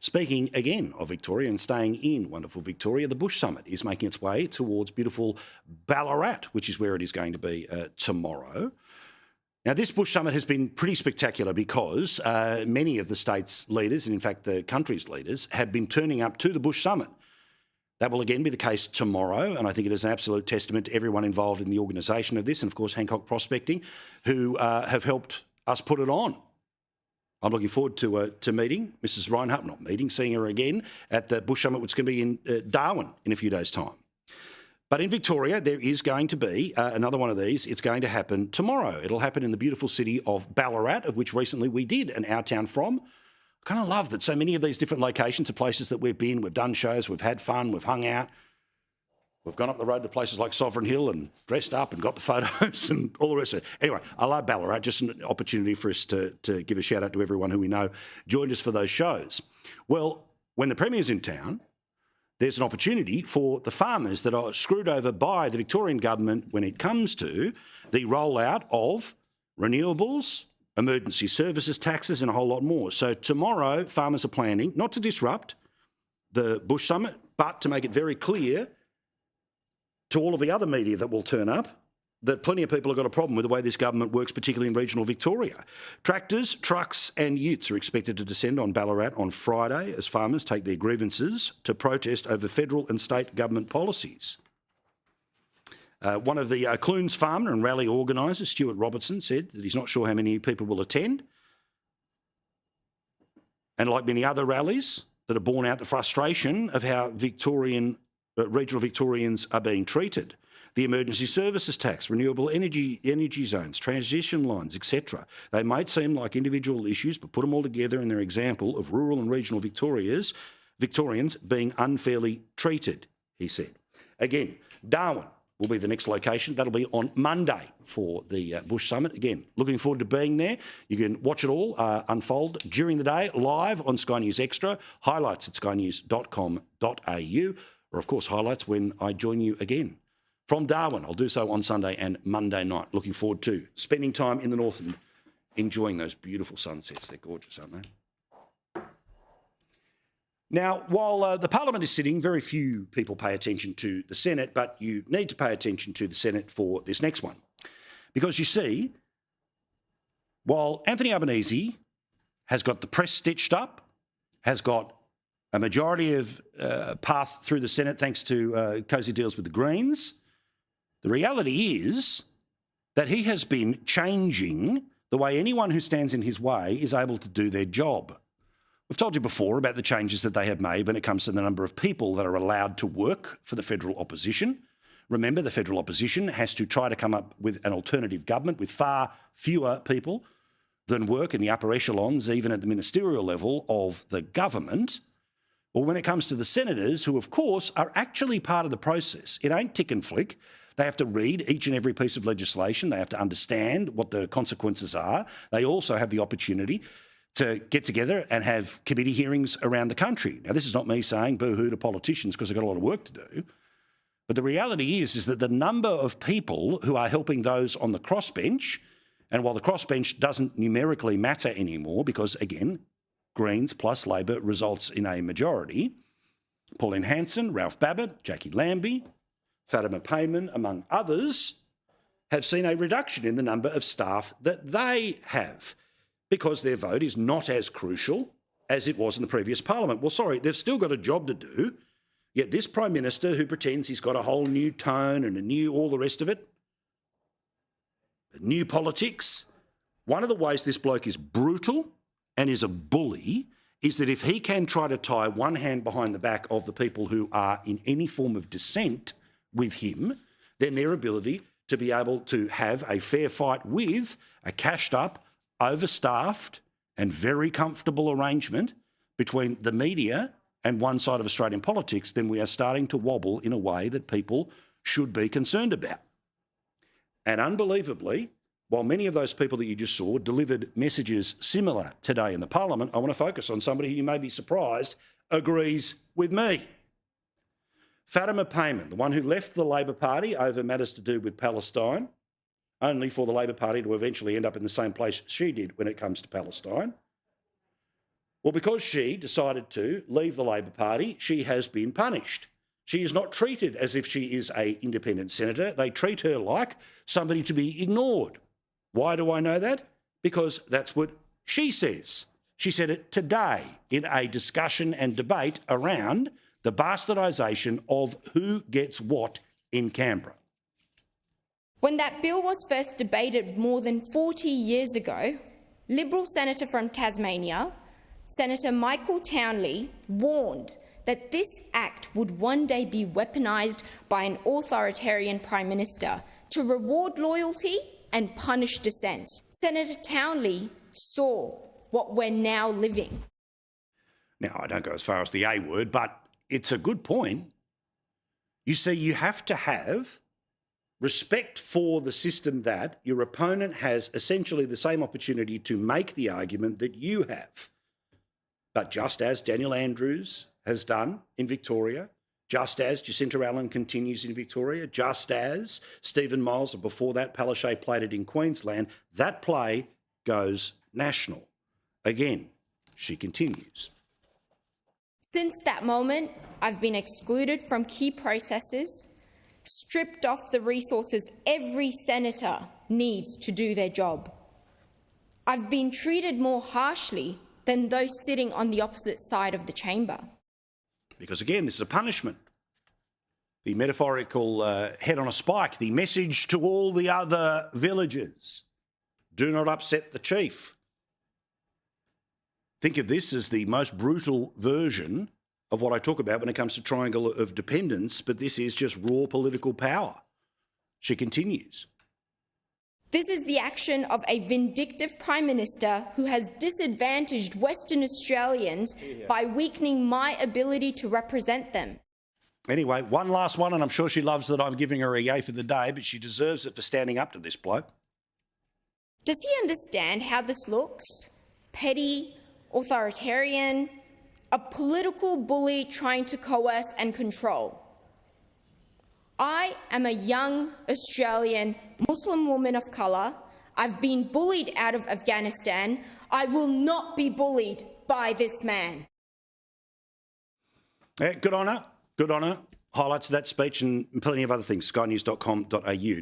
Speaking again of Victoria and staying in wonderful Victoria, the Bush Summit is making its way towards beautiful Ballarat, which is where it is going to be tomorrow. Now, this Bush Summit has been pretty spectacular because many of the state's leaders, and in fact the country's leaders, have been turning up to the Bush Summit. That will again be the case tomorrow, and I think it is an absolute testament to everyone involved in the organisation of this, and of course Hancock Prospecting, who have helped us put it on. I'm looking forward to meeting Mrs. Reinhardt, seeing her again at the Bush Summit, which is going to be in Darwin in a few days' time. But in Victoria, there is going to be another one of these. It's going to happen tomorrow. It'll happen in the beautiful city of Ballarat, of which recently we did an Our Town From. I kind of love that so many of these different locations are places that we've been, we've done shows, we've had fun, we've hung out. We've gone up the road to places like Sovereign Hill and dressed up and got the photos and all the rest of it. Anyway, I love Ballarat. Just an opportunity for us to give a shout out to everyone who we know joined us for those shows. Well, when the Premier's in town, there's an opportunity for the farmers that are screwed over by the Victorian government when it comes to the rollout of renewables, emergency services taxes and a whole lot more. So tomorrow, farmers are planning not to disrupt the Bush Summit, but to make it very clear to all of the other media that will turn up that plenty of people have got a problem with the way this government works, particularly in regional Victoria. Tractors, trucks and utes are expected to descend on Ballarat on Friday as farmers take their grievances to protest over federal and state government policies. One of the Clunes farmer and rally organisers, Stuart Robertson, said that he's not sure how many people will attend. And like many other rallies that are borne out the frustration of how regional Victorians are being treated. The emergency services tax, renewable energy zones, transition lines, etc. They might seem like individual issues, but put them all together and they're an example of rural and regional Victorians being unfairly treated, he said. Again, Darwin will be the next location. That'll be on Monday for the Bush Summit. Again, looking forward to being there. You can watch it all unfold during the day, live on Sky News Extra, highlights at skynews.com.au, or of course highlights when I join you again. From Darwin, I'll do so on Sunday and Monday night. Looking forward to spending time in the north and enjoying those beautiful sunsets. They're gorgeous, aren't they? Now, while the Parliament is sitting, very few people pay attention to the Senate, but you need to pay attention to the Senate for this next one. Because you see, while Anthony Albanese has got the press stitched up, has got a majority of path through the Senate thanks to cosy deals with the Greens, the reality is that he has been changing the way anyone who stands in his way is able to do their job. We've told you before about the changes that they have made when it comes to the number of people that are allowed to work for the federal opposition. Remember, the federal opposition has to try to come up with an alternative government with far fewer people than work in the upper echelons, even at the ministerial level of the government. Well, when it comes to the senators, who of course are actually part of the process, it ain't tick and flick. They have to read each and every piece of legislation. They have to understand what the consequences are. They also have the opportunity to get together and have committee hearings around the country. Now, this is not me saying boo-hoo to politicians because they've got a lot of work to do. But the reality is that the number of people who are helping those on the crossbench, and while the crossbench doesn't numerically matter anymore because, again, Greens plus Labor results in a majority, Pauline Hanson, Ralph Babbitt, Jackie Lambie, Fatima Payman, among others, have seen a reduction in the number of staff that they have because their vote is not as crucial as it was in the previous parliament. Well, sorry, they've still got a job to do, yet this Prime Minister who pretends he's got a whole new tone and a new all the rest of it, new politics, one of the ways this bloke is brutal and is a bully is that if he can try to tie one hand behind the back of the people who are in any form of dissent with him, then their ability to be able to have a fair fight with a cashed up, overstaffed and very comfortable arrangement between the media and one side of Australian politics, then we are starting to wobble in a way that people should be concerned about. And unbelievably, while many of those people that you just saw delivered messages similar today in the Parliament, I want to focus on somebody who you may be surprised agrees with me. Fatima Payman, the one who left the Labor Party over matters to do with Palestine, only for the Labor Party to eventually end up in the same place she did when it comes to Palestine. Well, because she decided to leave the Labor Party, she has been punished. She is not treated as if she is an independent senator. They treat her like somebody to be ignored. Why do I know that? Because that's what she says. She said it today in a discussion and debate around the bastardisation of who gets what in Canberra. When that bill was first debated more than 40 years ago, Liberal Senator from Tasmania, Senator Michael Townley, warned that this act would one day be weaponised by an authoritarian Prime Minister to reward loyalty and punish dissent. Senator Townley saw what we're now living. Now, I don't go as far as the A word, but it's a good point. You see, you have to have respect for the system that your opponent has essentially the same opportunity to make the argument that you have. But just as Daniel Andrews has done in Victoria, just as Jacinta Allan continues in Victoria, just as Stephen Miles, and before that Palaszczuk played it in Queensland, that play goes national. Again, she continues. Since that moment, I've been excluded from key processes, stripped off the resources every senator needs to do their job. I've been treated more harshly than those sitting on the opposite side of the chamber. Because again, this is a punishment. The metaphorical head on a spike, the message to all the other villagers, do not upset the chief. Think of this as the most brutal version of what I talk about when it comes to triangle of dependence, but this is just raw political power. She continues. This is the action of a vindictive Prime Minister who has disadvantaged Western Australians by weakening my ability to represent them. Anyway, one last one, and I'm sure she loves that I'm giving her a yay for the day, but she deserves it for standing up to this bloke. Does he understand how this looks? Petty, authoritarian, a political bully trying to coerce and control. I am a young Australian Muslim woman of colour. I've been bullied out of Afghanistan. I will not be bullied by this man. Good on her. Good on her. Highlights of that speech and plenty of other things. skynews.com.au.